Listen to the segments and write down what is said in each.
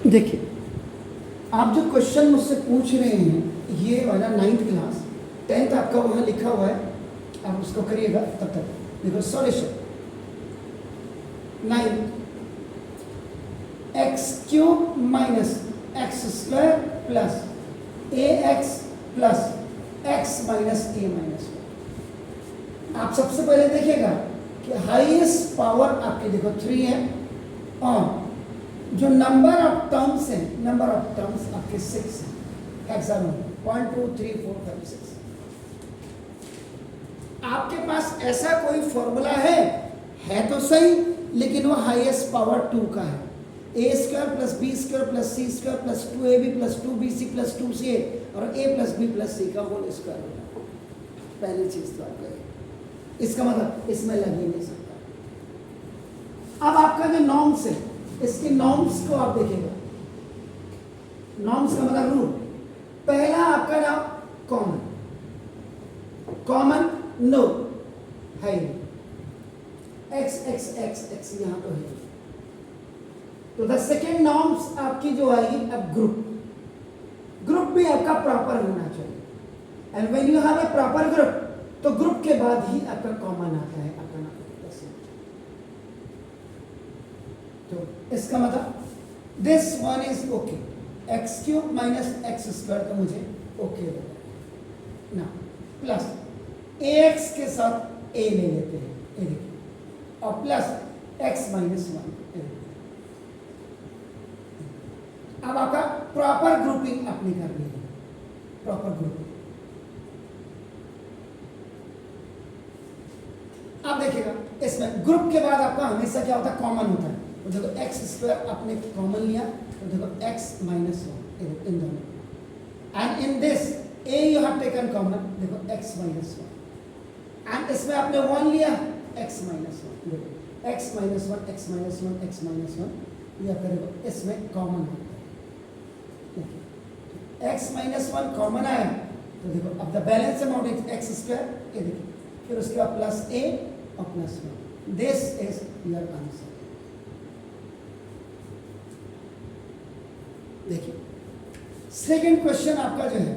देखिए, आप जो क्वेश्चन मुझसे पूछ रहे हैं ये वाला 9th क्लास 10th आपका वहाँ लिखा हुआ है, आप उसको करिएगा तब तक। देखो solution 9 x cube minus x square plus a x plus x minus a minus. आप सबसे पहले देखिएगा कि हाईएस्ट पावर आपकी देखो 3 है और जो नंबर ऑफ टर्म्स है, नंबर ऑफ टर्म्स आपके 6 है। एग्जाम्पल 1 2 3 4 5 6। आपके पास ऐसा कोई फॉर्मूला है तो सही, लेकिन वो हाईएस्ट पावर 2 का है। A square plus b square plus c square plus 2ab plus 2bc plus 2ca और a plus b plus c का होल स्क्वायर होगा। पहली चीज तो आप लगे, इसका मतलब इसमें लग ही नहीं सकता। अब आपका जो नॉर्म्स है, इसके नॉर्म्स को आप देखिएगा। नॉर्म्स का मतलब रूल। पहला आपका नाम कॉमन, कॉमन नो है, एक्स एक्स एक्स एक्स यहां तो है। तो द सेकेंड नॉर्म्स आपकी जो आएगी अब ग्रुप, ग्रुप भी आपका प्रॉपर होना चाहिए। And when you have a proper group तो ग्रुप के बाद ही आपका कॉमन आता है आपका नाम। तो इसका मतलब this one is okay, x cube minus x square तो मुझे ओके होगा ना, प्लस ए एक्स के साथ ए ले लेते हैं, ए देखिए, और प्लस एक्स माइनस 1। अब आपका प्रॉपर ग्रुपिंग आपने कर ली है, प्रॉपर ग्रुपिंग। अब देखिएगा इसमें ग्रुप के बाद आपका हमेशा क्या होता है, कॉमन होता है। तो देखो एक्स स्क्वायर आपने कॉमन लिया, तो देखो एक्स माइनस 1 इन दोनों, and in this A you have taken common, देखो एक्स माइनस 1, एंड इसमें आपने 1 लिया, एक्स माइनस 1, देखो x minus 1 x minus 1 x minus 1, या फिर इसमें कॉमन होता है। एक्स माइनस 1 कॉमन आया, तो देखो अब the balance amount is x square, ये देखिए, फिर उसके बाद प्लस ए और plus 1। This is your answer. देखिए सेकेंड क्वेश्चन आपका जो है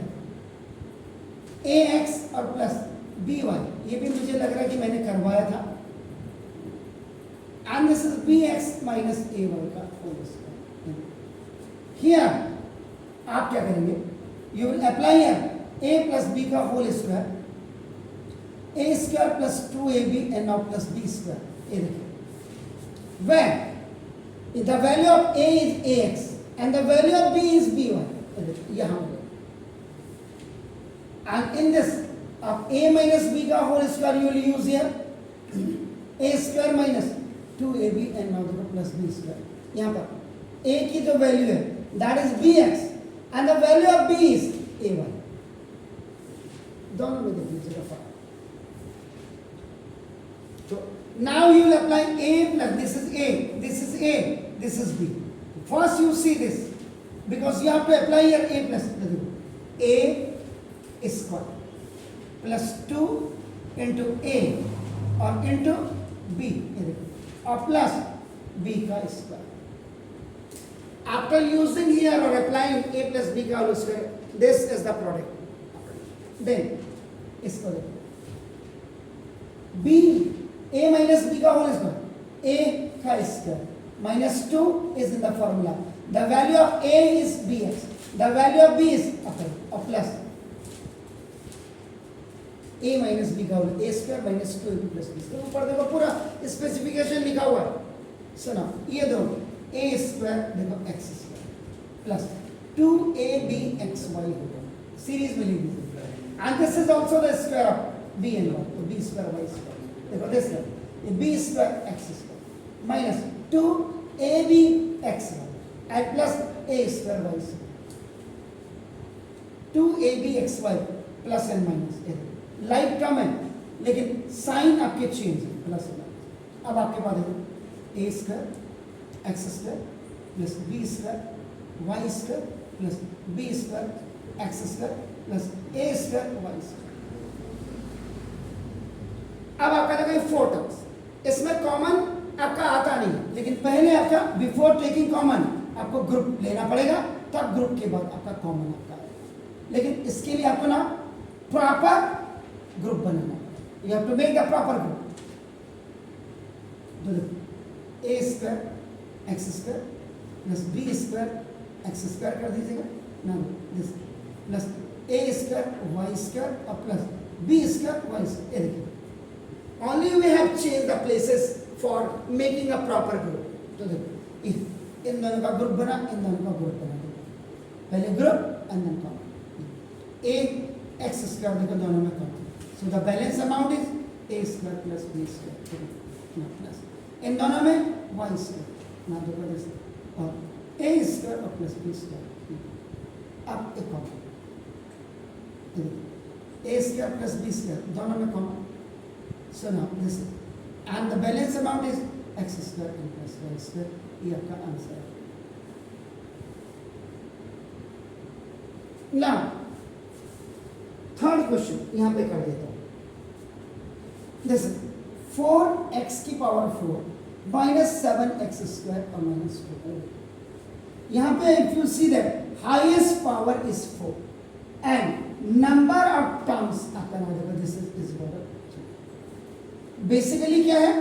ए एक्स और प्लस बी वाई, ये भी मुझे लग रहा है कि मैंने करवाया था। And this is b x minus a y का होल स्क्वायर। हियर आप क्या करेंगे, you will apply here a plus b का whole square, a square plus 2ab and now plus b square. ये देखिए when the value of a is ax and the value of b is by, यहाँ and in this of a minus b का whole square you will use here a square minus 2ab and now the plus b square। यहाँ पर a की जो value है that is bx and the value of b is ay। दोनों में देख लीजिएगा फर्क। तो now you will apply a plus this is a, this is a, this is b। First you see this, because you have to apply here a plus a square plus 2 into a or into b or plus b का square। After using here or applying a plus b का whole square, this is the product। Then इसको देखो b a minus b का whole square, a का square minus 2 is in the formula, the value of a is bx, the value of b is of plus a minus b का होगा a square minus 2ab plus b square। ऊपर देखो पूरा specification लिखा हुआ है, सुनो ये दो a square देखो x square plus 2ab xy होगा, सीरीज में लिख दीजिए। and this is also the square of b and y, तो b square y square देखो this है b square x square minus 2ab xy and plus a square y square, 2ab xy plus and minus a like term है लेकिन sign आपके change है, plus minus. अब आपके पास देखो a square x square plus b square y square plus b square x square plus a square y square. अब आपका देखो 4 टर्म्स, इसमें कॉमन आपका आता नहीं, लेकिन पहले आपका बिफोर टेकिंग कॉमन आपको ग्रुप लेना पड़ेगा, तब ग्रुप के बाद आपका कॉमन आपका आएगा। लेकिन इसके लिए आपको ना प्रॉपर ग्रुप बनाना पड़ेगा। You have to make the proper group. तो देखो a square x square plus b square x square कर दीजिएगा ना, this plus a square y square और plus b square y square. देखिए only we have change the places for making a proper group. तो देखो इन दोनों का group बना, इन दोनों का ग्रुप बना, पहले group and then common. A x square देखो दोनों में common, so the balance amount is a square plus b square plus इन दोनों में वाई स्क्वायर ना देखो दिस और ए स्क्वायर और प्लस बी स्क्वायर। अब एक common a square plus b square दोनों में common, so now this and the balance amount is x square and plus y square. ये आपका आंसर है। नाउ थर्ड क्वेश्चन यहां पे कर देता हूं। जैसे 4x की पावर 4 माइनस 7x स्क्वायर और माइनस 2। यहां पे if you see that highest power is 4 and number of terms आपका ना देखो दिस इज बेसिकली क्या है,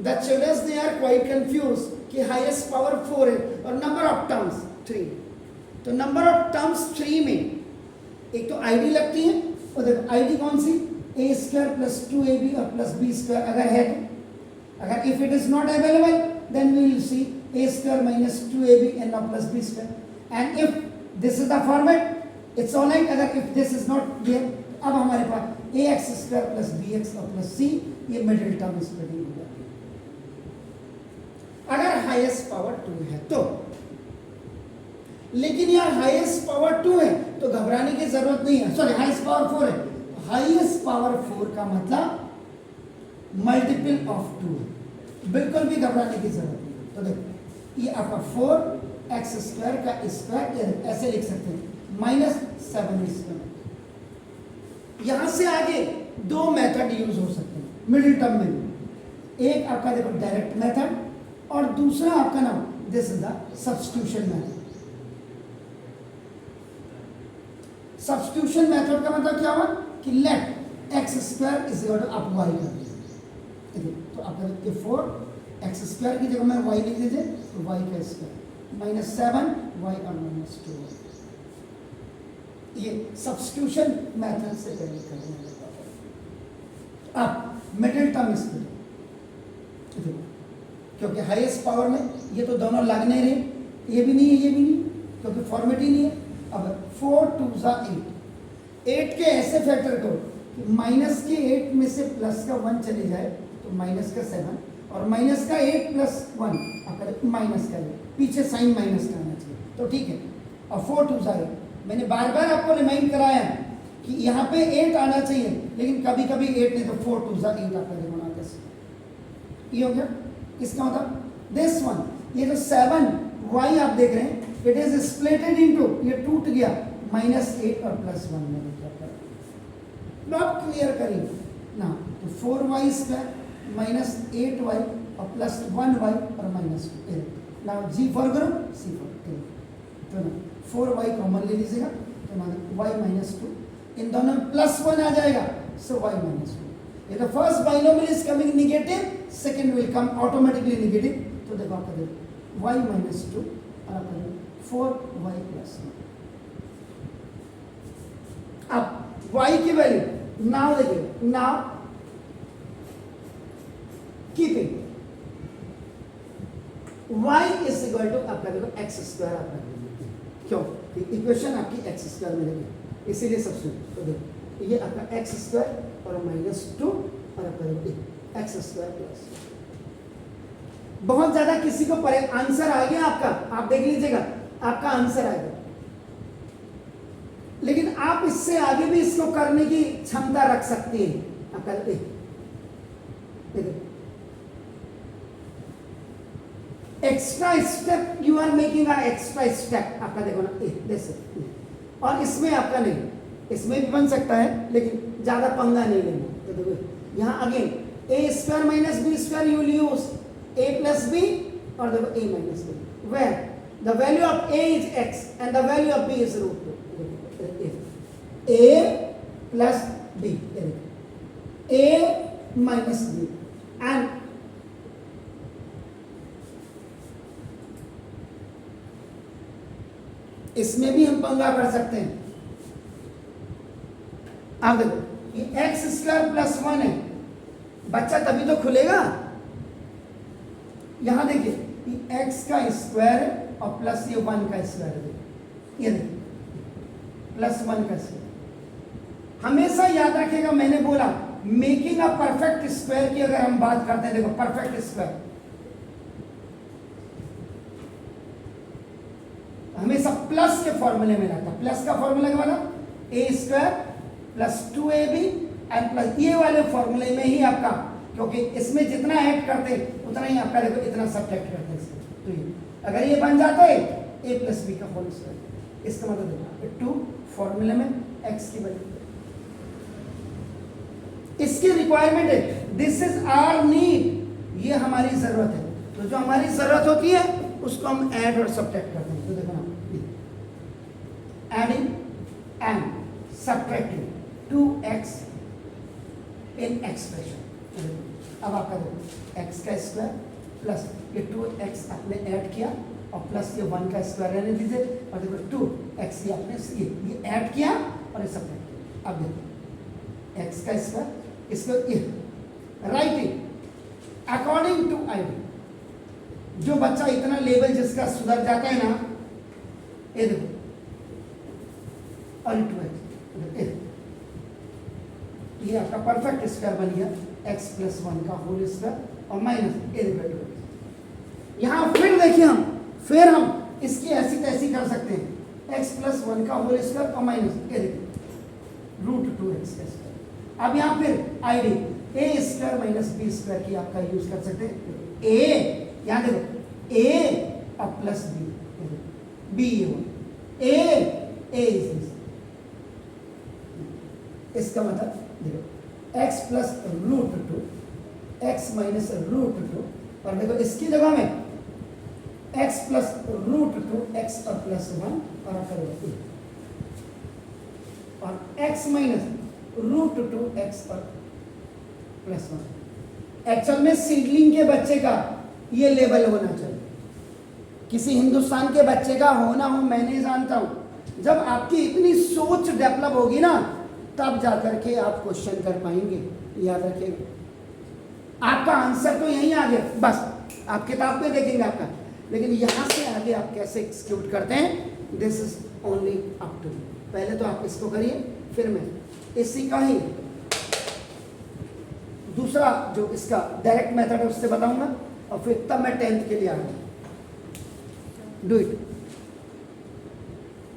the childrens they are quite confuse कि हाईएस्ट पावर 4 है और नंबर ऑफ टर्म्स 3। तो नंबर ऑफ टर्म्स 3 में एक तो आईडी लगती है, और देखो आईडी कौन सी, ए स्क्वायर प्लस 2ab और प्लस बी स्क्वायर अगर है तो, अगर if it is not available then we will see a square minus 2ab and now plus b square. And if this is the format it's alright. अगर if this is not there, अब हमारे पास a x square plus b x और plus c, ये middle term splitting हो जाती है अगर हाईएस्ट पावर 2 है तो। लेकिन यार हाईएस्ट पावर 2 है तो घबराने की जरूरत नहीं है, सॉरी हाईएस्ट पावर 4 है, हाईएस्ट पावर 4 का मतलब मल्टीपल ऑफ 2 है, बिल्कुल भी घबराने की जरूरत नहीं। तो देखो ये आपका 4x स्क्वायर का स्क्वायर ऐसे लिख सकते हैं माइनस 7 स्क्वायर। यहां से आगे दो मेथड यूज हो सकते हैं मिडिल टर्म में, एक आपका देखो डायरेक्ट मेथड और दूसरा आपका नाम this is the substitution method. Substitution method का मतलब क्या हुआ कि let x square is equal to आप वाई कर दीजिए। तो आप लिखते 4x स्क्वायर की जगह में वाई लिख दीजिए, तो वाई का स्क्वायर माइनस 7 वाई और माइनस 2। ये सब्स्टिट्यूशन मेथड से पहले करने लगा। अब मिडिल टर्म स्प्लिट, क्योंकि हाईएस्ट पावर में ये तो दोनों लग नहीं रहे, ये भी नहीं है ये भी नहीं, क्योंकि फॉर्मेट ही नहीं है। अब 4 2 8 के ऐसे फैक्टर को कि माइनस के 8 में से प्लस का 1 चले जाए तो माइनस का 7 और माइनस का 8 प्लस 1 आपका माइनस का 8, पीछे साइन माइनस का आना चाहिए, तो ठीक है। और 4 2 8 मैंने बार बार आपको रिमाइंड कराया कि यहाँ पे 8 आना चाहिए, लेकिन कभी कभी 8 नहीं तो 4 2 8 आपका देखो ना कैसे ये हो गया। इसका मतलब दिस वन, ये जो 7 वाई आप देख रहे हैं इट इज स्प्लिटेड इनटू, ये टूट गया -8 और +1 में नॉट क्लियर करिए ना। तो 4y स्क्वायर -8y और +1y और -2। Now G for group, C for A। तो ना 4y कॉमन ले लीजिएगा, तो माना y -2, इन दोनों में +1 आ जाएगा, सो y -2। If the first binomial is coming negative, second will come automatically negative। तो देखो आपका देखो y -2 और आपका 4y +1। अब y की वैल्यू नाउ देखिए, now keeping y is equal to आपका देखो x स्क्वायर आपका, क्यों इक्वेशन आपकी x स्क्वायर में लगी, इसीलिए सबसे तो देखो ये आपका x स्क्वायर और -2 और आपका देखो x स्क्वायर प्लस। बहुत ज्यादा किसी को परे आंसर आ गया आपका, आप देख लीजिएगा आपका आंसर आएगा, लेकिन आप इससे आगे भी इसको करने की क्षमता रख सकते हैं। आप करते extra step, you are making a extra step, आपका देखो ना जैसे, और इसमें आपका नहीं, इसमें भी बन सकता है लेकिन ज्यादा पंगा नहीं लेना। तो देखो यहाँ again a square minus b square you use a plus b और देखो a minus b, where the value of a is x and the value of b is root two. A plus b, a minus b, and इसमें भी हम पंगा कर सकते हैं. आप देखो ये एक्स स्क्वायर प्लस 1 है, बच्चा तभी तो खुलेगा. यहां देखिए ये एक्स का स्क्वायर है और प्लस ये 1 का स्क्वायर है. ये देखिए प्लस 1 का स्क्वायर. हमेशा याद रखिएगा, मैंने बोला मेकिंग अ परफेक्ट स्क्वायर की अगर हम बात करते हैं, देखो परफेक्ट स्क्वायर हमेशा प्लस के फॉर्मूले में रहता. प्लस का फॉर्मूला क्या वाला, a square plus 2ab and plus ये वाले फॉर्मूले में ही आपका, क्योंकि इसमें जितना ऐड करते उतना ही आपका देखो इतना सब्ट्रैक्ट करते हैं. तो ये अगर ये बन जाता है a प्लस बी का होल स्क्वायर, इसका मतलब देखो 2 फॉर्मूले में x की वैल्यू. इसकी रिक्वायरमेंट है, दिस इज आवर नीड, ये हमारी जरूरत है. तो जो हमारी जरूरत होती है उसको हम ऐड और सब्ट्रैक्ट करते हैं. तो देखो ना, adding and subtracting 2x in expression. अब आपका देखो x का स्क्वायर प्लस ये 2x आपने ऐड किया और प्लस ये 1 का स्क्वायर रहने दीजिए, और देखो 2x ये आपने ये ऐड किया और ये सब्ट्रैक्ट किया. अब देखो x का स्क्वायर, इसको ये राइटिंग अकॉर्डिंग टू आईडी. जो बच्चा इतना लेवल जिसका सुधर जाता है ना, ये देखो और 2x, ये आपका परफेक्ट स्क्वायर बन गया x प्लस 1 का होल स्क्वायर और माइनस ए डिवाइड बाय. यहाँ फिर हम इसकी ऐसी तैसी कर सकते हैं, x प्लस 1 का होल स्क्वायर और माइनस ए रूट 2x का स्क्वायर. अब यहाँ फिर ID a square minus b square की आपका यूज कर सकते हैं. ए यहाँ देखो ए और plus b a is this. इसका मतलब देखो x plus root 2 x minus root 2, और देखो इसकी जगह में x प्लस रूट 2 x और प्लस 1 और आपका और x माइनस रूट 2 x और प्लस 1. एक्चुअल में सीडलिंग के बच्चे का ये लेवल होना चाहिए. किसी हिंदुस्तान के बच्चे का होना हो मैं नहीं जानता हूं. जब आपकी इतनी सोच डेवलप होगी ना, तब जाकर के आप क्वेश्चन कर पाएंगे. याद रखिएगा, आपका आंसर तो यहीं आ गया, बस आप किताब में देखेंगे आपका, लेकिन यहां से आगे आप कैसे एक्सिक्यूट करते हैं, this is only up to you. पहले तो आप इसको करिए, फिर मैं इसी का ही दूसरा जो इसका डायरेक्ट मेथड है उससे बताऊंगा, और फिर तब मैं 10th के लिए आऊंगा. Do it.